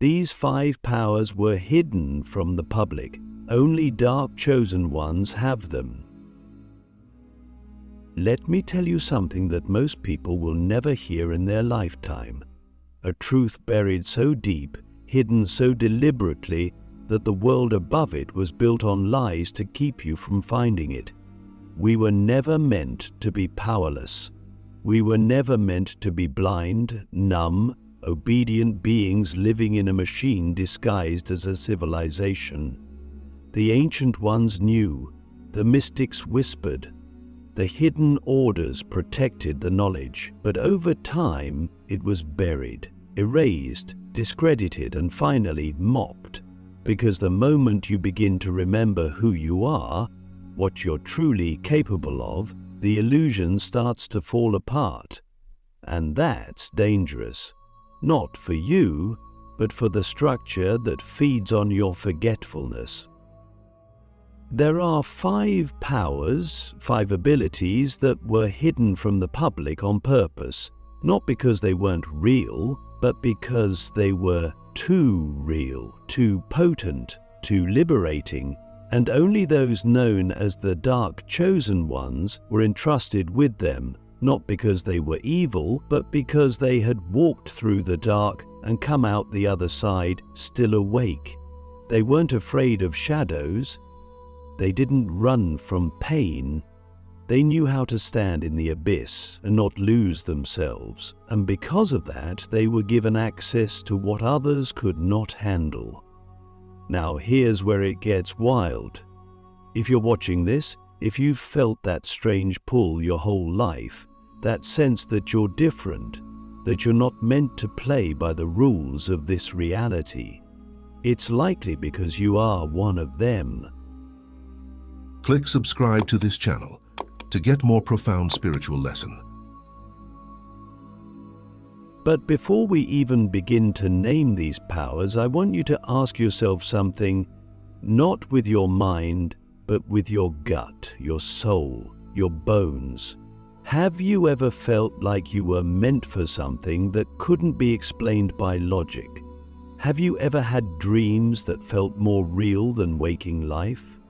These 5 powers were hidden from the public. Only dark chosen ones have them. Let me tell you something that most people will never hear in their lifetime. A truth buried so deep, hidden so deliberately, that the world above it was built on lies to keep you from finding it. We were never meant to be powerless. We were never meant to be blind, numb, obedient beings living in a machine disguised as a civilization. The ancient ones knew, the mystics whispered, the hidden orders protected the knowledge, but over time it was buried, erased, discredited, and finally mocked. Because the moment you begin to remember who you are, what you're truly capable of, the illusion starts to fall apart. And that's dangerous. Not for you, but for the structure that feeds on your forgetfulness. There are 5 powers, 5 abilities that were hidden from the public on purpose, not because they weren't real, but because they were too real, too potent, too liberating, and only those known as the Dark Chosen Ones were entrusted with them, not because they were evil, but because they had walked through the dark and come out the other side still awake. They weren't afraid of shadows. They didn't run from pain. They knew how to stand in the abyss and not lose themselves, and because of that, they were given access to what others could not handle. Now here's where it gets wild. If you're watching this, if you've felt that strange pull your whole life, that sense that you're different, that you're not meant to play by the rules of this reality, it's likely because you are one of them. Click subscribe to this channel to get more profound spiritual lesson. But before we even begin to name these powers, I want you to ask yourself something, not with your mind, but with your gut, your soul, your bones. Have you ever felt like you were meant for something that couldn't be explained by logic? Have you ever had dreams that felt more real than waking life?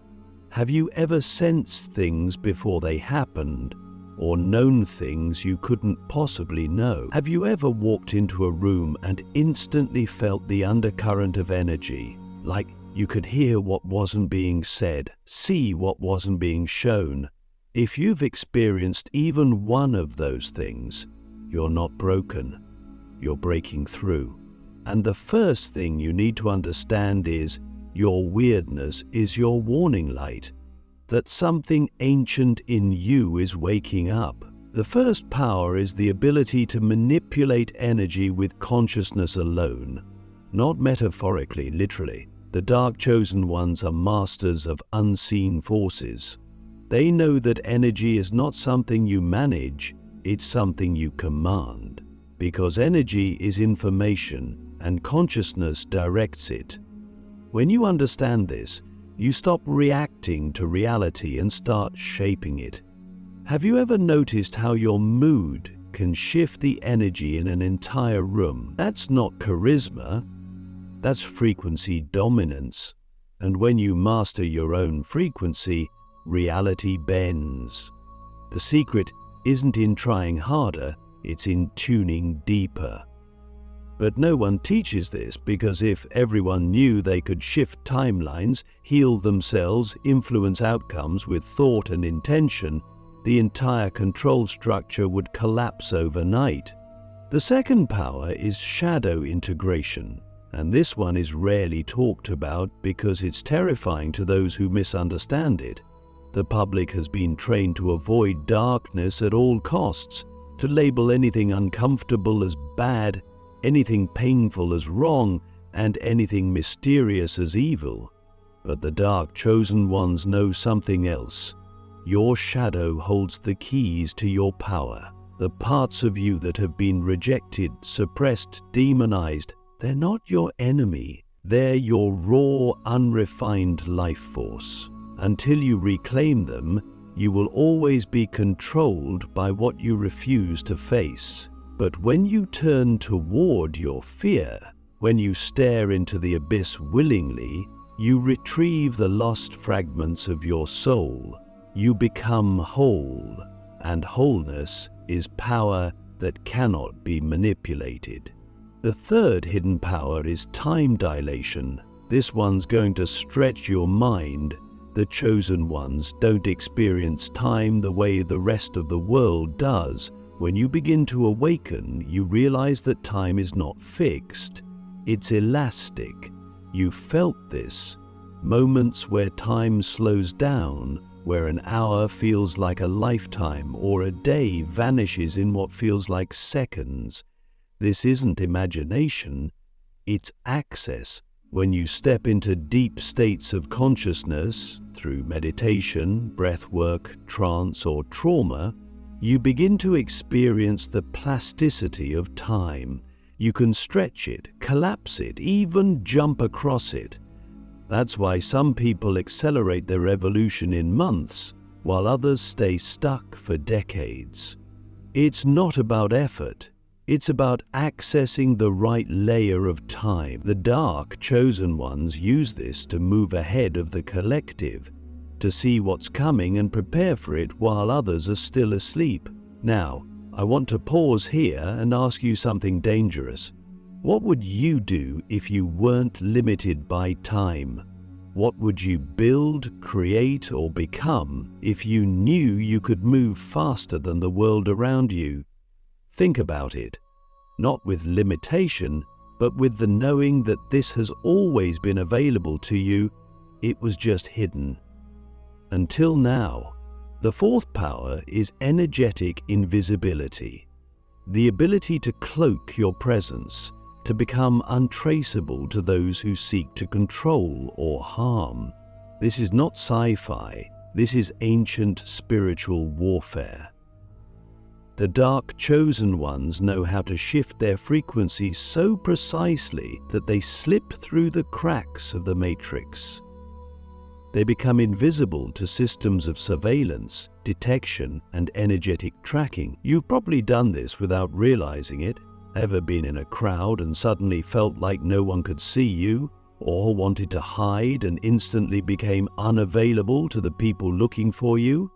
Have you ever sensed things before they happened, or known things you couldn't possibly know? Have you ever walked into a room and instantly felt the undercurrent of energy, like you could hear what wasn't being said, see what wasn't being shown? If you've experienced even one of those things, you're not broken. You're breaking through. And the first thing you need to understand is your weirdness is your warning light, that something ancient in you is waking up. The first power is the ability to manipulate energy with consciousness alone, not metaphorically, literally. The Dark Chosen Ones are masters of unseen forces. They know that energy is not something you manage, it's something you command, because energy is information and consciousness directs it. When you understand this, you stop reacting to reality and start shaping it. Have you ever noticed how your mood can shift the energy in an entire room? That's not charisma, that's frequency dominance. And when you master your own frequency, reality bends. The secret isn't in trying harder, it's in tuning deeper. But no one teaches this, because if everyone knew they could shift timelines, heal themselves, influence outcomes with thought and intention, the entire control structure would collapse overnight. The second power is shadow integration, and this one is rarely talked about because it's terrifying to those who misunderstand it. The public has been trained to avoid darkness at all costs, to label anything uncomfortable as bad, anything painful as wrong, and anything mysterious as evil. But the Dark Chosen Ones know something else. Your shadow holds the keys to your power. The parts of you that have been rejected, suppressed, demonized, they're not your enemy. They're your raw, unrefined life force. Until you reclaim them, you will always be controlled by what you refuse to face. But when you turn toward your fear, When you stare into the abyss willingly, you retrieve the lost fragments of your soul. You become whole, and wholeness is power that cannot be manipulated. The third hidden power is time dilation. This one's going to stretch your mind. The chosen ones don't experience time the way the rest of the world does. When you begin to awaken, you realize that time is not fixed. It's elastic. You felt this. Moments where time slows down, where an hour feels like a lifetime or a day vanishes in what feels like seconds. This isn't imagination, it's access. When you step into deep states of consciousness, through meditation, breath work, trance, or trauma, you begin to experience the plasticity of time. You can stretch it, collapse it, even jump across it. That's why some people accelerate their evolution in months, while others stay stuck for decades. It's not about effort. It's about accessing the right layer of time. The dark chosen ones use this to move ahead of the collective, to see what's coming and prepare for it while others are still asleep. Now, I want to pause here and ask you something dangerous. What would you do if you weren't limited by time? What would you build, create, or become if you knew you could move faster than the world around you? Think about it. Not with limitation, but with the knowing that this has always been available to you. It was just hidden. Until now. The fourth power is energetic invisibility. The ability to cloak your presence, to become untraceable to those who seek to control or harm. This is not sci-fi. This is ancient spiritual warfare. The dark chosen ones know how to shift their frequency so precisely that they slip through the cracks of the matrix. They become invisible to systems of surveillance, detection, and energetic tracking. You've probably done this without realizing it. Ever been in a crowd and suddenly felt like no one could see you, or wanted to hide and instantly became unavailable to the people looking for you?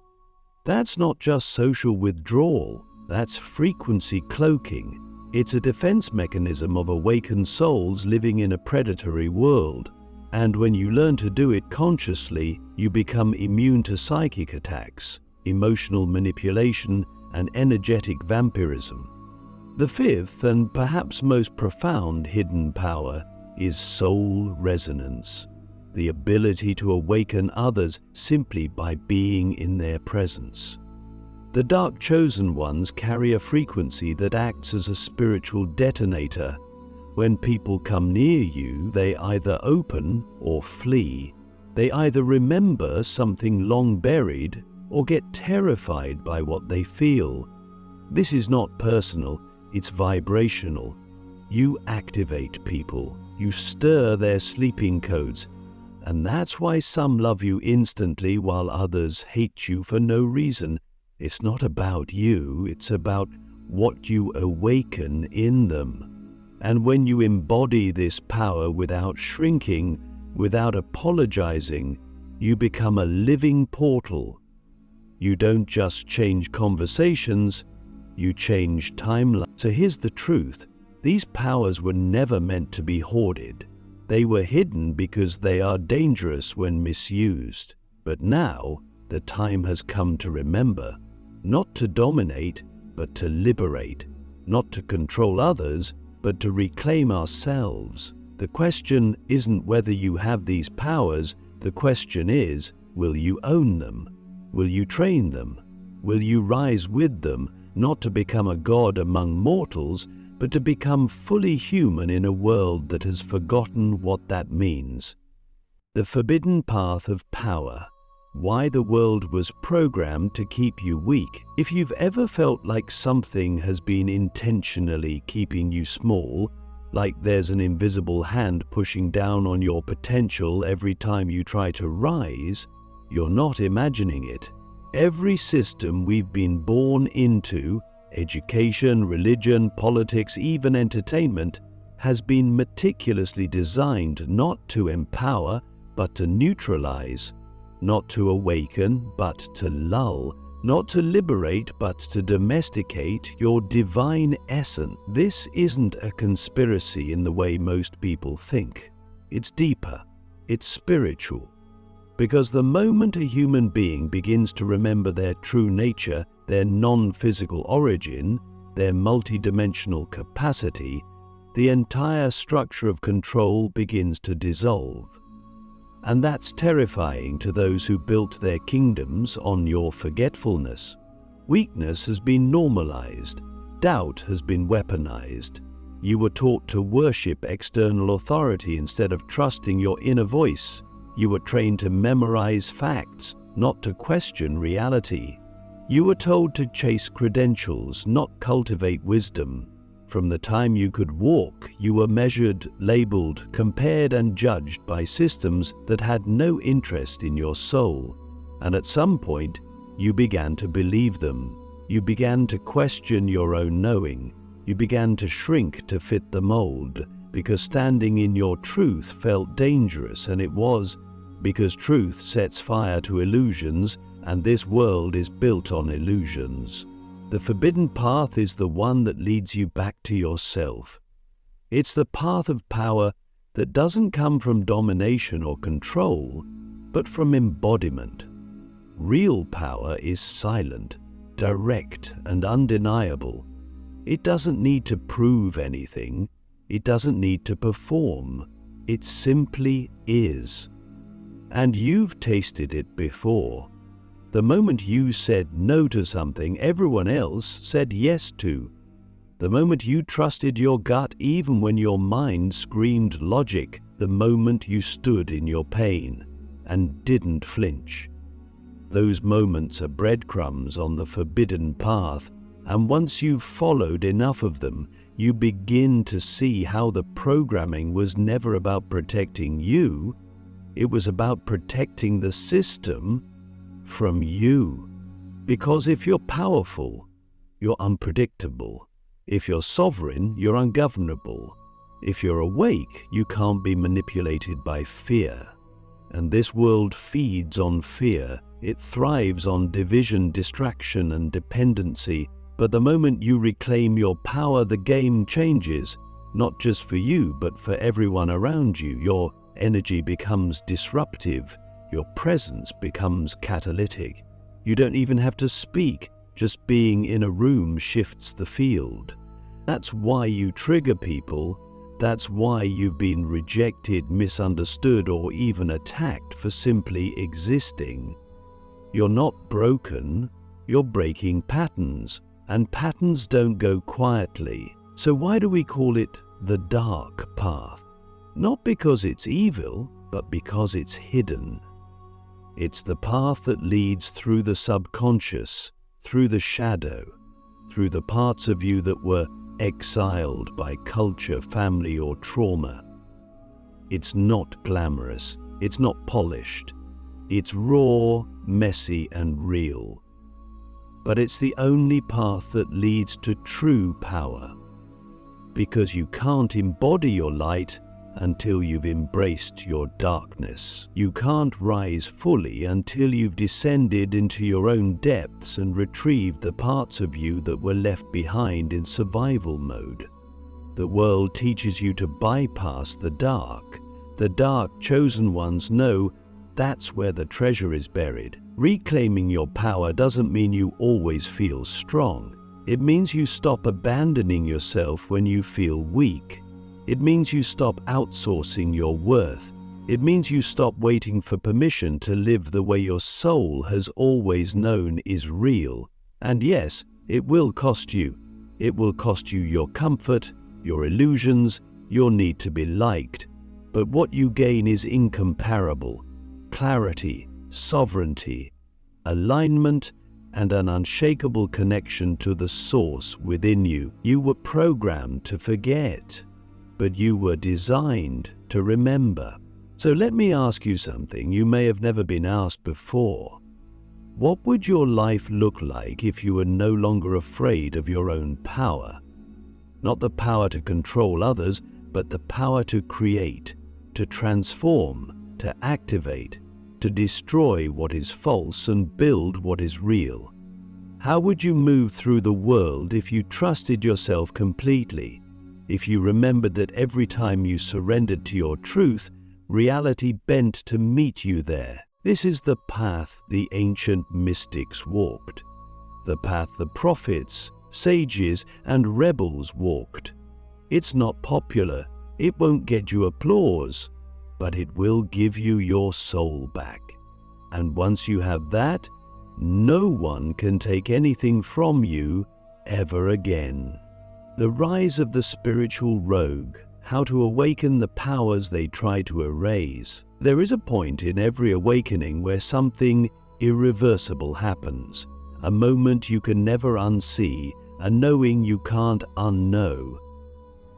That's not just social withdrawal. That's frequency cloaking. It's a defense mechanism of awakened souls living in a predatory world. And when you learn to do it consciously, you become immune to psychic attacks, emotional manipulation, and energetic vampirism. The fifth and perhaps most profound hidden power is soul resonance, the ability to awaken others simply by being in their presence. The dark chosen ones carry a frequency that acts as a spiritual detonator. When people come near you, they either open or flee. They either remember something long buried or get terrified by what they feel. This is not personal, it's vibrational. You activate people, you stir their sleeping codes, and that's why some love you instantly while others hate you for no reason. It's not about you, it's about what you awaken in them. And when you embody this power without shrinking, without apologizing, you become a living portal. You don't just change conversations, you change timelines. So here's the truth. These powers were never meant to be hoarded. They were hidden because they are dangerous when misused. But now, the time has come to remember. Not to dominate, but to liberate. Not to control others, but to reclaim ourselves. The question isn't whether you have these powers. The question is, will you own them? Will you train them? Will you rise with them, not to become a god among mortals, but to become fully human in a world that has forgotten what that means? The forbidden path of power. Why the world was programmed to keep you weak. If you've ever felt like something has been intentionally keeping you small, like there's an invisible hand pushing down on your potential every time you try to rise, you're not imagining it. Every system we've been born into, education, religion, politics, even entertainment, has been meticulously designed not to empower, but to neutralize, not to awaken, but to lull, not to liberate, but to domesticate your divine essence. This isn't a conspiracy in the way most people think. It's deeper. It's spiritual. Because the moment a human being begins to remember their true nature, their non-physical origin, their multidimensional capacity, the entire structure of control begins to dissolve. And that's terrifying to those who built their kingdoms on your forgetfulness. Weakness has been normalized. Doubt has been weaponized. You were taught to worship external authority instead of trusting your inner voice. You were trained to memorize facts, not to question reality. You were told to chase credentials, not cultivate wisdom. From the time you could walk, you were measured, labeled, compared and judged by systems that had no interest in your soul. And at some point, you began to believe them. You began to question your own knowing. You began to shrink to fit the mold, because standing in your truth felt dangerous, and it was because truth sets fire to illusions, and this world is built on illusions. The forbidden path is the one that leads you back to yourself. It's the path of power that doesn't come from domination or control, but from embodiment. Real power is silent, direct, and undeniable. It doesn't need to prove anything. It doesn't need to perform. It simply is. And you've tasted it before. The moment you said no to something everyone else said yes to. The moment you trusted your gut even when your mind screamed logic. The moment you stood in your pain and didn't flinch. Those moments are breadcrumbs on the forbidden path, and once you've followed enough of them, you begin to see how the programming was never about protecting you. It was about protecting the system from you. Because if you're powerful, you're unpredictable. If you're sovereign, you're ungovernable. If you're awake, you can't be manipulated by fear. And this world feeds on fear. It thrives on division, distraction, and dependency. But the moment you reclaim your power, the game changes. Not just for you, but for everyone around you. Your energy becomes disruptive. Your presence becomes catalytic. You don't even have to speak. Just being in a room shifts the field. That's why you trigger people. That's why you've been rejected, misunderstood, or even attacked for simply existing. You're not broken. You're breaking patterns. And patterns don't go quietly. So why do we call it the dark path? Not because it's evil, but because it's hidden. It's the path that leads through the subconscious, through the shadow, through the parts of you that were exiled by culture, family, or trauma. It's not glamorous. It's not polished. It's raw, messy, and real. But it's the only path that leads to true power. Because you can't embody your light until you've embraced your darkness. You can't rise fully until you've descended into your own depths and retrieved the parts of you that were left behind in survival mode. The world teaches you to bypass the dark. The dark chosen ones know that's where the treasure is buried. Reclaiming your power doesn't mean you always feel strong. It means you stop abandoning yourself when you feel weak. It means you stop outsourcing your worth. It means you stop waiting for permission to live the way your soul has always known is real. And yes, it will cost you. It will cost you your comfort, your illusions, your need to be liked. But what you gain is incomparable. Clarity, sovereignty, alignment, and an unshakable connection to the source within you. You were programmed to forget, but you were designed to remember. So let me ask you something you may have never been asked before. What would your life look like if you were no longer afraid of your own power? Not the power to control others, but the power to create, to transform, to activate, to destroy what is false and build what is real. How would you move through the world if you trusted yourself completely? If you remembered that every time you surrendered to your truth, reality bent to meet you there. This is the path the ancient mystics walked, the path the prophets, sages, and rebels walked. It's not popular, it won't get you applause, but it will give you your soul back. And once you have that, no one can take anything from you ever again. The rise of the spiritual rogue, how to awaken the powers they try to erase. There is a point in every awakening where something irreversible happens, a moment you can never unsee, a knowing you can't unknow.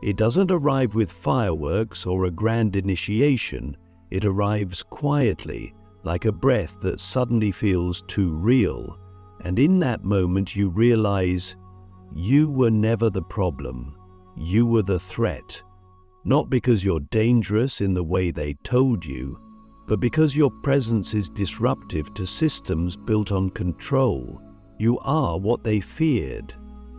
It doesn't arrive with fireworks or a grand initiation, it arrives quietly, like a breath that suddenly feels too real, and in that moment you realize you were never the problem, you were the threat. Not because you're dangerous in the way they told you, but because your presence is disruptive to systems built on control. You are what they feared.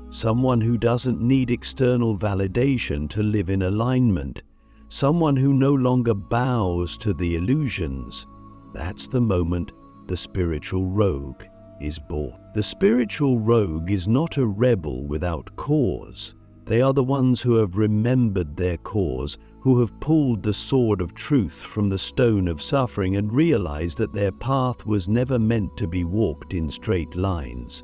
Someone who doesn't need external validation to live in alignment. Someone who no longer bows to the illusions. That's the moment the spiritual rogue is born. The spiritual rogue is not a rebel without cause. They are the ones who have remembered their cause, who have pulled the sword of truth from the stone of suffering and realized that their path was never meant to be walked in straight lines.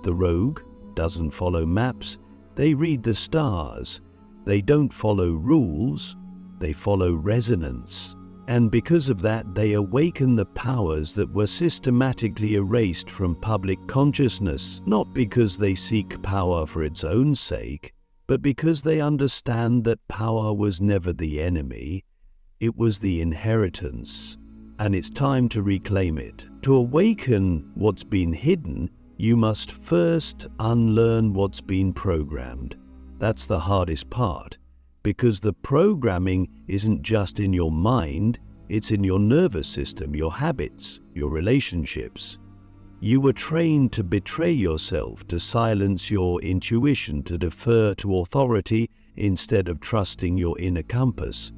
The rogue doesn't follow maps, they read the stars. They don't follow rules, they follow resonance. And because of that, they awaken the powers that were systematically erased from public consciousness, not because they seek power for its own sake, but because they understand that power was never the enemy, it was the inheritance, and it's time to reclaim it. To awaken what's been hidden, you must first unlearn what's been programmed. That's the hardest part, because the programming isn't just in your mind, it's in your nervous system, your habits, your relationships. You were trained to betray yourself, to silence your intuition, to defer to authority instead of trusting your inner compass.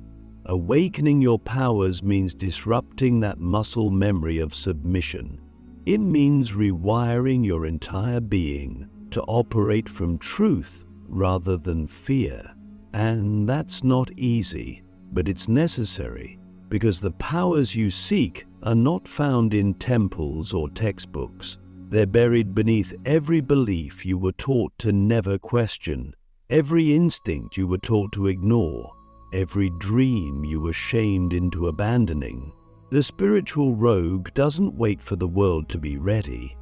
Awakening your powers means disrupting that muscle memory of submission. It means rewiring your entire being to operate from truth rather than fear. And that's not easy, but it's necessary, because the powers you seek are not found in temples or textbooks. They're buried beneath every belief you were taught to never question, every instinct you were taught to ignore, every dream you were shamed into abandoning. The spiritual rogue doesn't wait for the world to be ready.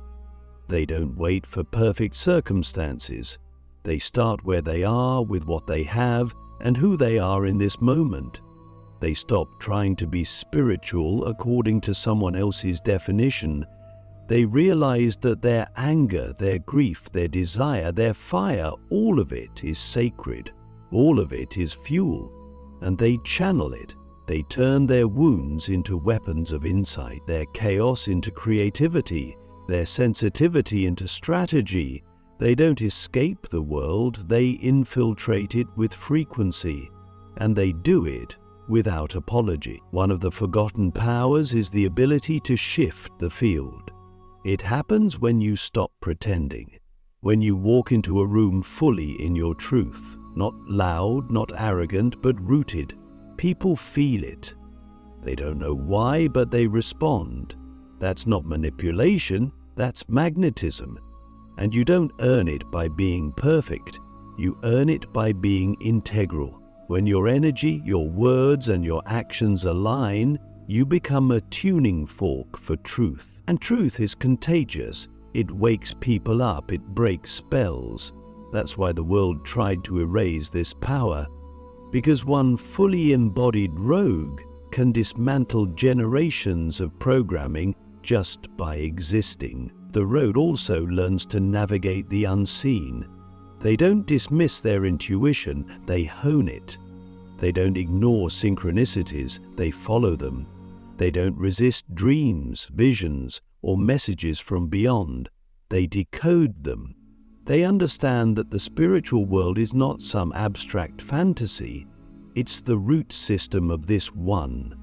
They don't wait for perfect circumstances. They start where they are with what they have and who they are in this moment. They stop trying to be spiritual according to someone else's definition. They realize that their anger, their grief, their desire, their fire, all of it is sacred. All of it is fuel. And they channel it. They turn their wounds into weapons of insight, their chaos into creativity, their sensitivity into strategy. They don't escape the world, they infiltrate it with frequency. And they do it without apology. One of the forgotten powers is the ability to shift the field. It happens when you stop pretending, when you walk into a room fully in your truth, not loud, not arrogant, but rooted. People feel it. They don't know why, but they respond. That's not manipulation, that's magnetism. And you don't earn it by being perfect, you earn it by being integral. When your energy, your words, and your actions align, you become a tuning fork for truth. And truth is contagious. It wakes people up, it breaks spells. That's why the world tried to erase this power. Because one fully embodied rogue can dismantle generations of programming just by existing. The rogue also learns to navigate the unseen. They don't dismiss their intuition, they hone it. They don't ignore synchronicities, they follow them. They don't resist dreams, visions, or messages from beyond. They decode them. They understand that the spiritual world is not some abstract fantasy. It's the root system of this one.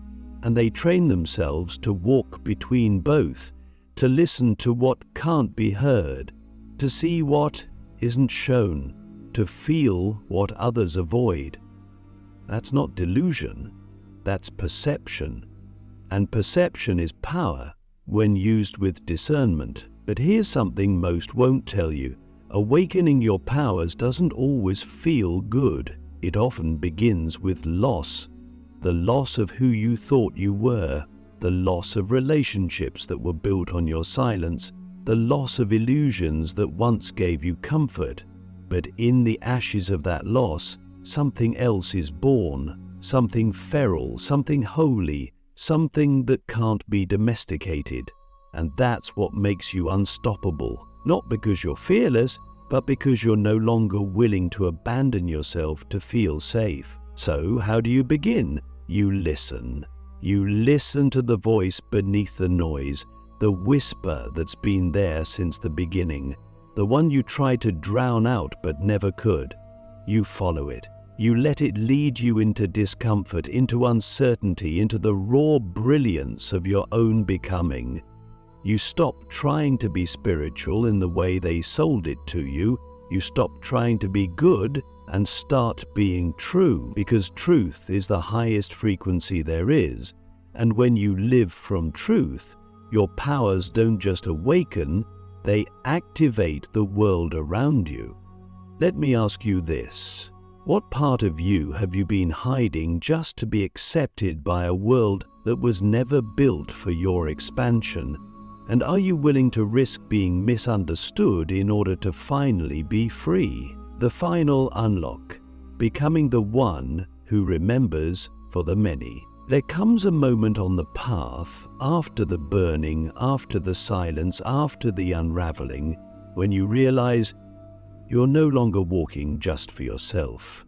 And they train themselves to walk between both, to listen to what can't be heard, to see what isn't shown, to feel what others avoid. That's not delusion, that's perception. And perception is power when used with discernment. But here's something most won't tell you. Awakening your powers doesn't always feel good. It often begins with loss. The loss of who you thought you were, the loss of relationships that were built on your silence, the loss of illusions that once gave you comfort. But in the ashes of that loss, something else is born, something feral, something holy, something that can't be domesticated. And that's what makes you unstoppable, not because you're fearless, but because you're no longer willing to abandon yourself to feel safe. So how do you begin? You listen. You listen to the voice beneath the noise, the whisper that's been there since the beginning, the one you tried to drown out but never could. You follow it. You let it lead you into discomfort, into uncertainty, into the raw brilliance of your own becoming. You stop trying to be spiritual in the way they sold it to you. You stop trying to be good and start being true, because truth is the highest frequency there is. And when you live from truth, your powers don't just awaken, they activate the world around you. Let me ask you this. What part of you have you been hiding just to be accepted by a world that was never built for your expansion? And are you willing to risk being misunderstood in order to finally be free? The final unlock, becoming the one who remembers for the many. There comes a moment on the path, after the burning, after the silence, after the unraveling, when you realize you're no longer walking just for yourself.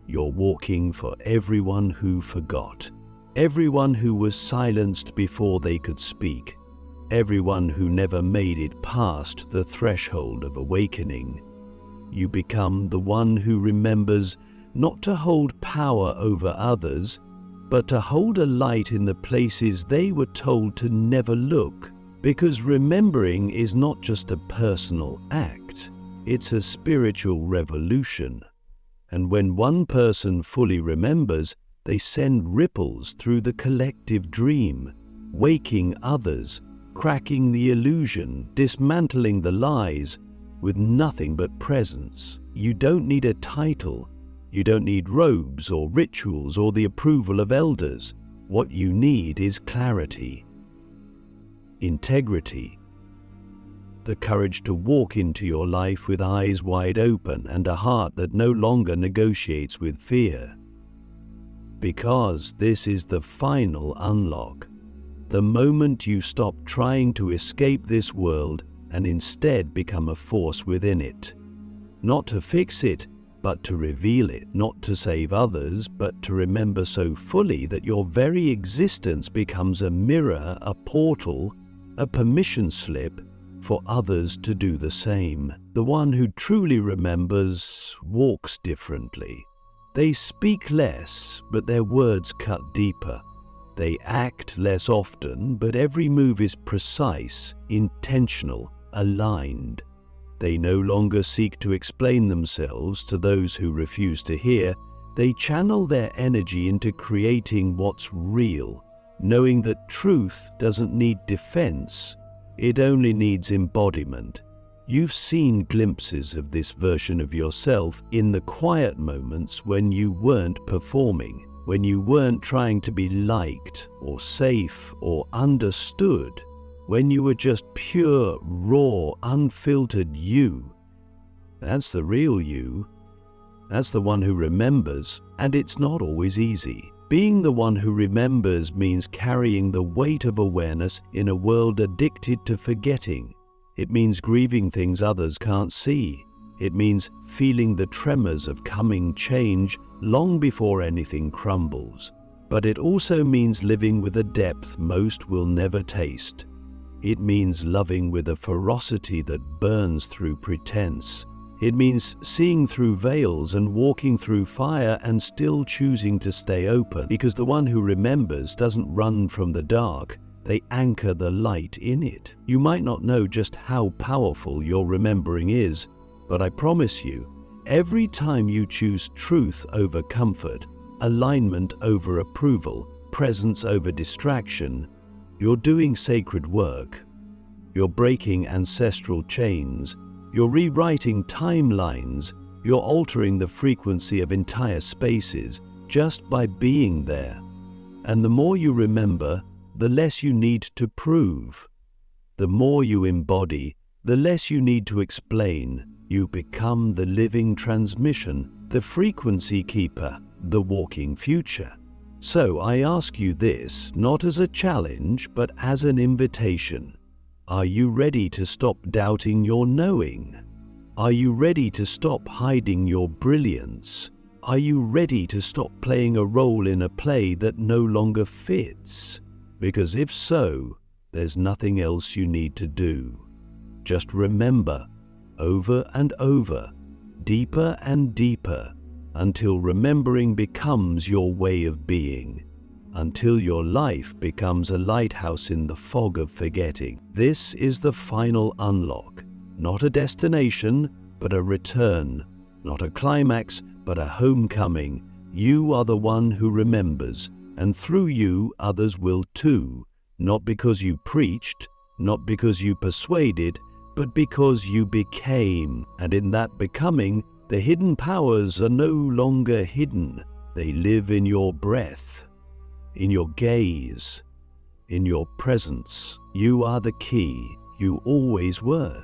You're walking for everyone who forgot, everyone who was silenced before they could speak, everyone who never made it past the threshold of awakening. You become the one who remembers not to hold power over others, but to hold a light in the places they were told to never look. Because remembering is not just a personal act, it's a spiritual revolution. And when one person fully remembers, they send ripples through the collective dream, waking others, cracking the illusion, dismantling the lies, with nothing but presence. You don't need a title. You don't need robes or rituals or the approval of elders. What you need is clarity, integrity, the courage to walk into your life with eyes wide open and a heart that no longer negotiates with fear. Because this is the final unlock. The moment you stop trying to escape this world and instead become a force within it. Not to fix it, but to reveal it. Not to save others, but to remember so fully that your very existence becomes a mirror, a portal, a permission slip for others to do the same. The one who truly remembers walks differently. They speak less, but their words cut deeper. They act less often, but every move is precise, intentional, aligned. They no longer seek to explain themselves to those who refuse to hear. They channel their energy into creating what's real, knowing that truth doesn't need defense, it only needs embodiment. You've seen glimpses of this version of yourself in the quiet moments when you weren't performing, when you weren't trying to be liked or safe or understood, when you were just pure, raw, unfiltered you. That's the real you. That's the one who remembers, and it's not always easy. Being the one who remembers means carrying the weight of awareness in a world addicted to forgetting. It means grieving things others can't see, It means feeling the tremors of coming change long before anything crumbles. But it also means living with a depth most will never taste. It means loving with a ferocity that burns through pretense. It means seeing through veils and walking through fire and still choosing to stay open, because the one who remembers doesn't run from the dark, they anchor the light in it. You might not know just how powerful your remembering is, but I promise you, every time you choose truth over comfort, alignment over approval, presence over distraction, you're doing sacred work. You're breaking ancestral chains. You're rewriting timelines. You're altering the frequency of entire spaces just by being there. And the more you remember, the less you need to prove. The more you embody, the less you need to explain. You become the living transmission, the frequency keeper, the walking future. So I ask you this, not as a challenge, but as an invitation. Are you ready to stop doubting your knowing? Are you ready to stop hiding your brilliance? Are you ready to stop playing a role in a play that no longer fits? Because if so, there's nothing else you need to do. Just remember, over and over, deeper and deeper, until remembering becomes your way of being, until your life becomes a lighthouse in the fog of forgetting. This is the final unlock, not a destination, but a return, not a climax, but a homecoming. You are the one who remembers, and through you others will too, not because you preached, not because you persuaded, but because you became. And in that becoming, the hidden powers are no longer hidden. They live in your breath, in your gaze, in your presence. You are the key. You always were.